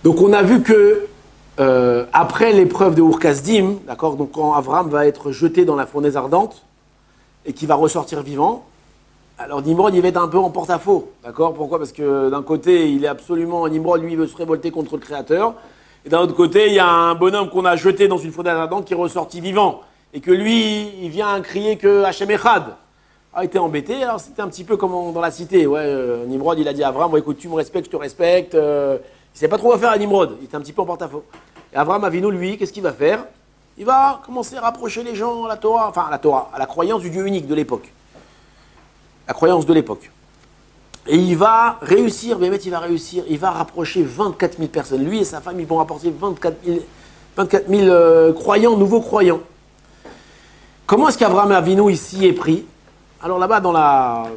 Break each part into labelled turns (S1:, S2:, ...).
S1: Donc on a vu que après l'épreuve de Ur-Kasdim, d'accord, donc quand Abraham va être jeté dans la fournaise ardente et qu'il va ressortir vivant, alors Nimrod il va être un peu en porte-à-faux, d'accord. Pourquoi? Parce que d'un côté il est absolument, Nimrod lui veut se révolter contre le Créateur, et d'un autre côté il y a un bonhomme qu'on a jeté dans une fournaise ardente qui est ressorti vivant, et que lui il vient crier que Hachem Echad. Ah, il était embêté, alors c'était un petit peu comme dans la cité. Ouais, Nimrod, il a dit à Abraham, bon, écoute, tu me respectes, je te respecte. Il ne savait pas trop quoi faire à Nimrod, il était un petit peu en porte-à-faux. Et Abraham Avinu, lui, qu'est-ce qu'il va faire? Il va commencer à rapprocher les gens à la Torah, enfin à la Torah, à la croyance du Dieu unique de l'époque. La croyance de l'époque. Et il va réussir, Bémet, il va réussir, il va rapprocher 24 000 personnes. Lui et sa femme, ils vont rapporter 24 000 croyants, nouveaux croyants. Comment est-ce qu'Abraham Avinu ici est pris? Alors là-bas, dans la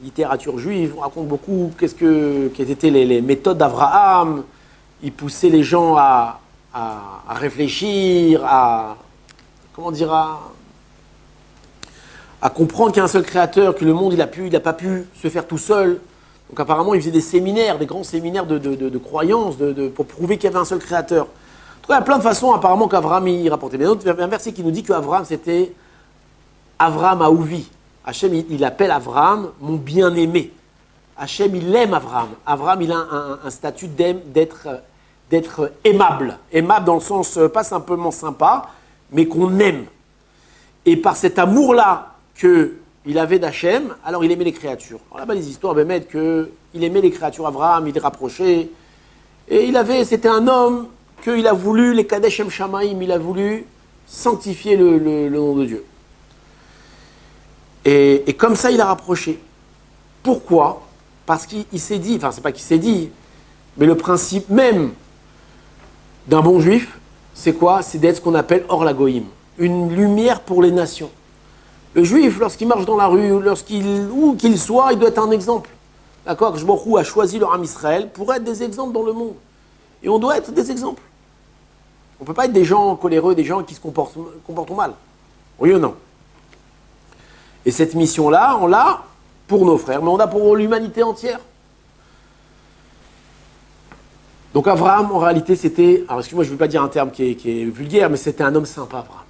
S1: littérature juive, on raconte beaucoup quelles étaient les méthodes d'Abraham. Il poussait les gens à réfléchir, comment dire, à comprendre qu'il y a un seul créateur, que le monde, il n'a pas pu se faire tout seul. Donc apparemment, il faisait des séminaires, des grands séminaires de croyances, pour prouver qu'il y avait un seul créateur. En tout cas, il y a plein de façons apparemment qu'Abraham y rapportait. Mais il y a un verset qui nous dit qu'Abraham, c'était Avraham Aouvi. Hachem, il appelle Abraham mon bien-aimé. Hachem, il aime Abraham. Abraham, il a un statut d'être aimable. Aimable dans le sens, pas simplement sympa, mais qu'on aime. Et par cet amour-là qu'il avait d'Hachem, alors il aimait les créatures. Alors là-bas, les histoires mettent qu'il aimait les créatures, Abraham, il les rapprochait. Et c'était un homme qu'il a voulu, les Kadesh Shem Shamaim, il a voulu sanctifier le nom de Dieu. Et comme ça, il a rapproché. Pourquoi? Parce qu'il s'est dit, enfin, c'est pas qu'il s'est dit, mais le principe même d'un bon juif, c'est quoi? C'est d'être ce qu'on appelle Or la Goïm, une lumière pour les nations. Le juif, lorsqu'il marche dans la rue, où qu'il soit, il doit être un exemple. D'accord? Que Baruch Hu a choisi le Ham Israël pour être des exemples dans le monde. Et on doit être des exemples. On ne peut pas être des gens coléreux, des gens qui se comportent mal. Oui ou non? Et cette mission-là, on l'a pour nos frères, mais on l'a pour l'humanité entière. Donc Abraham, en réalité, c'était... Alors excuse-moi, je ne veux pas dire un terme qui est vulgaire, mais c'était un homme sympa, Abraham.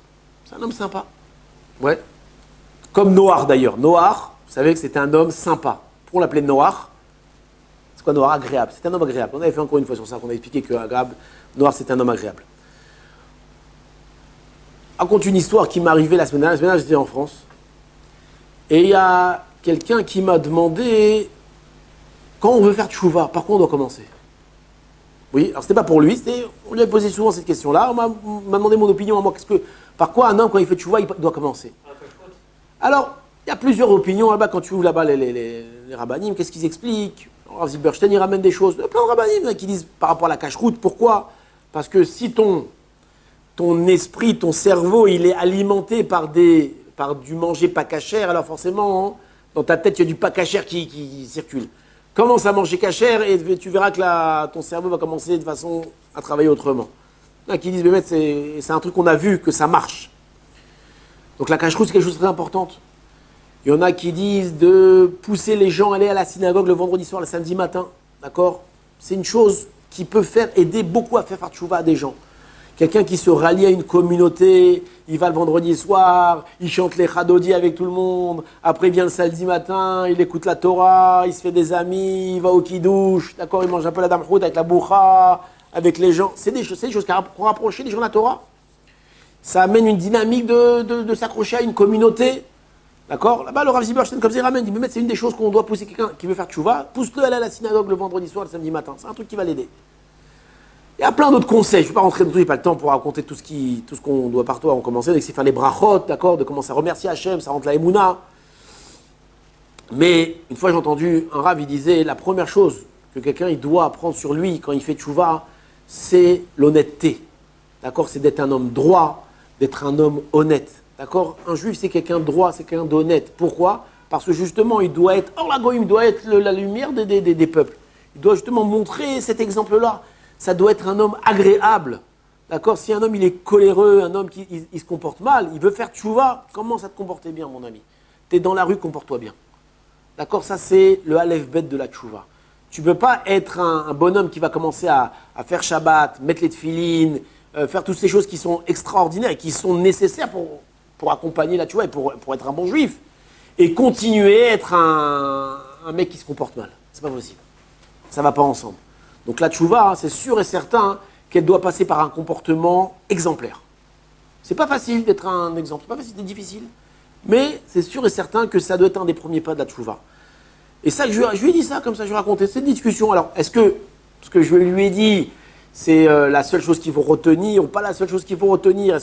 S1: C'est un homme sympa. Ouais. Comme Noach, d'ailleurs. Noach, vous savez que c'était un homme sympa. Pourquoi on l'appelait Noach? C'est quoi Noach? Agréable. C'est un homme agréable. On avait fait encore une fois sur ça, qu'on a expliqué que Noach, c'est un homme agréable. Je raconte une histoire qui m'est arrivée la semaine dernière, j'étais en France. Et il y a quelqu'un qui m'a demandé, quand on veut faire tchouva, par quoi on doit commencer? Oui, alors c'était pas pour lui, on lui a posé souvent cette question-là, on m'a demandé mon opinion à moi, par quoi un homme, quand il fait tchouva, il doit commencer? Alors, il y a plusieurs opinions là-bas, quand tu ouvres là-bas les rabbinim, qu'est-ce qu'ils expliquent? Rav Zilberstein, il ramène des choses, il y a plein de rabbinim qui disent par rapport à la cache-route, pourquoi? Parce que si ton esprit, ton cerveau, il est alimenté par du manger pas cachère, alors forcément, hein, dans ta tête, il y a du pas cachère qui circule. Commence à manger cachère et tu verras que ton cerveau va commencer de façon à travailler autrement. Il y en a qui disent, mais c'est un truc qu'on a vu, que ça marche. Donc la cache-route, c'est quelque chose de très important. Il y en a qui disent de pousser les gens à aller à la synagogue le vendredi soir, le samedi matin. D'accord? C'est une chose qui peut aider beaucoup à faire tchouva à des gens. Quelqu'un qui se rallie à une communauté, il va le vendredi soir, il chante les chadodi avec tout le monde, après il vient le samedi matin, il écoute la Torah, il se fait des amis, il va au kidouche, d'accord, il mange un peu la damchout avec la boucha, avec les gens. C'est des choses qui vont rapprocher les gens de la Torah. Ça amène une dynamique de s'accrocher à une communauté. D'accord? Là-bas, le Rav Zilberstein, comme ça, il ramène, il dit, mais c'est une des choses qu'on doit pousser quelqu'un qui veut faire tchouva, pousse-le à aller à la synagogue le vendredi soir, le samedi matin. C'est un truc qui va l'aider. Il y a plein d'autres conseils, je ne vais pas rentrer dans tout, il n'y a pas le temps pour raconter tout ce qu'on doit par toi en commencer, c'est faire les brachot, d'accord, de commencer à remercier Hachem, ça rentre la Emouna. Mais une fois j'ai entendu un Rav, il disait, la première chose que quelqu'un il doit apprendre sur lui quand il fait tchouva, c'est l'honnêteté. D'accord? C'est d'être un homme droit, d'être un homme honnête. D'accord? Un juif, c'est quelqu'un de droit, c'est quelqu'un d'honnête. Pourquoi? Parce que justement, il doit être, or la goïm, il doit être la lumière des peuples. Il doit justement montrer cet exemple-là. Ça doit être un homme agréable. D'accord? Si un homme il est coléreux, un homme qui il se comporte mal, il veut faire tchouva, commence à te comporter bien, mon ami. Tu es dans la rue, comporte-toi bien. D'accord? Ça, c'est le Aleph Bet de la tchouva. Tu ne peux pas être un bonhomme qui va commencer à faire Shabbat, mettre les tefilines, faire toutes ces choses qui sont extraordinaires et qui sont nécessaires pour accompagner la tchouva et pour être un bon juif. Et continuer à être un mec qui se comporte mal. C'est pas possible. Ça ne va pas ensemble. Donc la tchouva, hein, c'est sûr et certain hein, qu'elle doit passer par un comportement exemplaire. C'est pas facile d'être un exemple, c'est pas facile, c'est difficile. Mais c'est sûr et certain que ça doit être un des premiers pas de la tchouva. Et ça, je lui ai dit ça comme ça, je lui ai raconté cette discussion. Alors, est-ce que ce que je lui ai dit, c'est la seule chose qu'il faut retenir ou pas la seule chose qu'il faut retenir?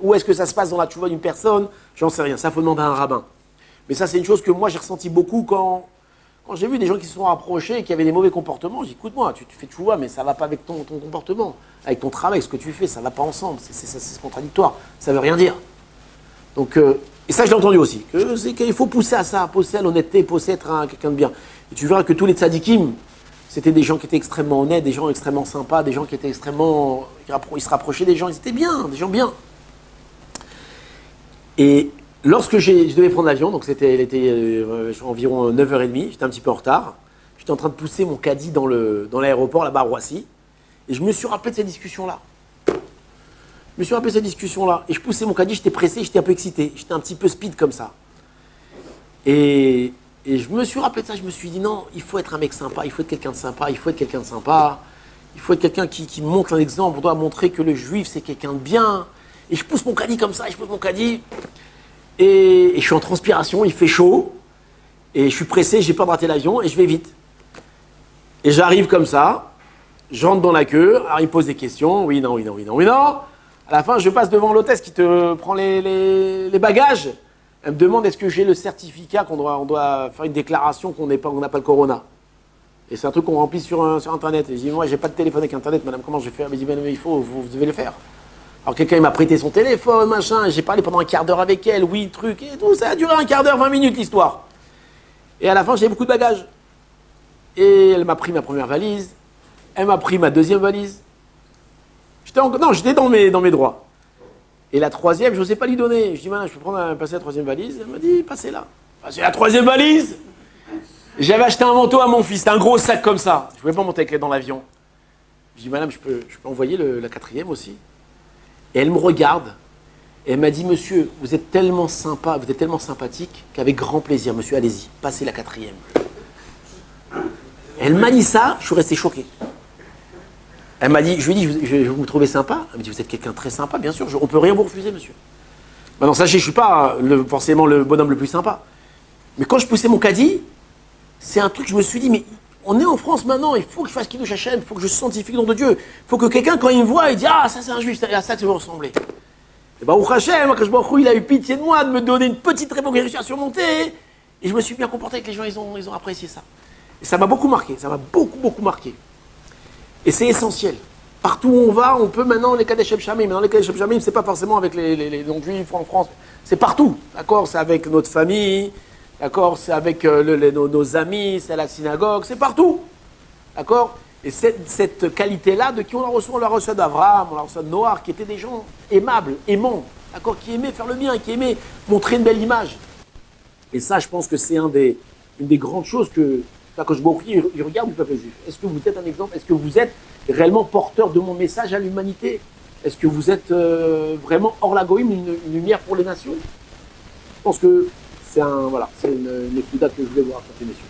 S1: Où est-ce que ça se passe dans la tchouva d'une personne? J'en sais rien, ça faut demander à un rabbin. Mais ça, c'est une chose que moi, j'ai ressenti beaucoup quand j'ai vu des gens qui se sont rapprochés et qui avaient des mauvais comportements. J'ai dit, écoute-moi, tu fais tchouva, mais ça ne va pas avec ton comportement, avec ton travail, ce que tu fais, ça ne va pas ensemble, c'est contradictoire, ça ne veut rien dire. Donc, et ça, je l'ai entendu aussi, qu'il faut pousser à ça, pousser à l'honnêteté, pousser à être quelqu'un de bien. Et tu verras que tous les tzadikim, c'était des gens qui étaient extrêmement honnêtes, des gens extrêmement sympas, des gens qui étaient extrêmement... Ils se rapprochaient des gens, ils étaient bien, des gens bien. Et lorsque je devais prendre l'avion, donc il était environ 9h30, j'étais un petit peu en retard, j'étais en train de pousser mon caddie dans l'aéroport, là-bas à Roissy, et je me suis rappelé de cette discussion-là. Je me suis rappelé de cette discussion-là, et je poussais mon caddie, j'étais pressé, j'étais un peu excité, j'étais un petit peu speed comme ça. Et je me suis rappelé de ça, je me suis dit non, il faut être un mec sympa, il faut être quelqu'un de sympa, il faut être quelqu'un de sympa, il faut être quelqu'un qui montre un exemple, on doit montrer que le juif c'est quelqu'un de bien. Et je pousse mon caddie comme ça, et je pousse mon caddie, et je suis en transpiration, il fait chaud, et je suis pressé, j'ai pas raté l'avion, et je vais vite. Et j'arrive comme ça, je rentre dans la queue, alors il me pose des questions, oui, non, oui, non, oui, non, oui, non. À la fin, je passe devant l'hôtesse qui te prend les bagages. Elle me demande est-ce que j'ai le certificat qu'on doit faire une déclaration qu'on n'a pas le corona. Et c'est un truc qu'on remplit sur Internet. Et je dis, moi, j'ai pas de téléphone avec Internet, madame, comment je vais faire? Elle me dit, mais vous devez le faire. Alors quelqu'un il m'a prêté son téléphone, machin, et j'ai parlé pendant un quart d'heure avec elle, oui, truc, et tout, ça a duré un quart d'heure, 20 minutes l'histoire. Et à la fin, j'avais beaucoup de bagages. Et elle m'a pris ma première valise, elle m'a pris ma deuxième valise. J'étais dans mes droits. Et la troisième, je n'osais pas lui donner. Je dis, je peux passer la troisième valise. Elle m'a dit, passez là. Passez la troisième valise. J'avais acheté un manteau à mon fils, c'était un gros sac comme ça. Je ne pouvais pas monter avec elle dans l'avion. Je dis, madame, je peux envoyer la quatrième aussi. Et elle me regarde. Et elle m'a dit, monsieur, vous êtes tellement sympa, vous êtes tellement sympathique qu'avec grand plaisir, monsieur, allez-y, passez la quatrième. Elle m'a dit ça, je suis resté choqué. Elle m'a dit, je lui ai dit, vous me trouvez sympa? Elle m'a dit, vous êtes quelqu'un de très sympa, bien sûr, on ne peut rien vous refuser, monsieur. Maintenant, sachez, je ne suis pas forcément le bonhomme le plus sympa. Mais quand je poussais mon caddie, c'est un truc, je me suis dit, mais on est en France maintenant, il faut que je fasse Kiddush Hashem, il faut que je sanctifie le nom de Dieu. Il faut que quelqu'un, quand il me voit, il dit, ah, ça c'est un juif, à ça que je veux ressembler. Et Baruch Hashem, il a eu pitié de moi, de me donner une petite réponse que j'ai réussi à surmonter. Et je me suis bien comporté avec les gens, ils ont apprécié ça. Et ça m'a beaucoup marqué, ça m'a beaucoup marqué. Et c'est essentiel. Partout où on va, on peut maintenant les Kadesh Shamim. Maintenant, les Kadesh Shamim, c'est pas forcément avec les non-juifs en France. C'est partout. D'accord? C'est avec notre famille. D'accord? C'est avec nos amis. C'est à la synagogue. C'est partout. D'accord? Et cette qualité-là, de qui on la reçoit d'Abraham, on la reçoit de Noah, qui étaient des gens aimables, aimants. D'accord? Qui aimaient faire le bien, qui aimaient montrer une belle image. Et ça, je pense que c'est une des grandes choses que je il regarde du peuple juif. Est-ce que vous êtes un exemple? Est-ce que vous êtes réellement porteur de mon message à l'humanité? Est-ce que vous êtes vraiment hors la goïm, une lumière pour les nations? Je pense que c'est une écoute que je voulais vous raconter, messieurs.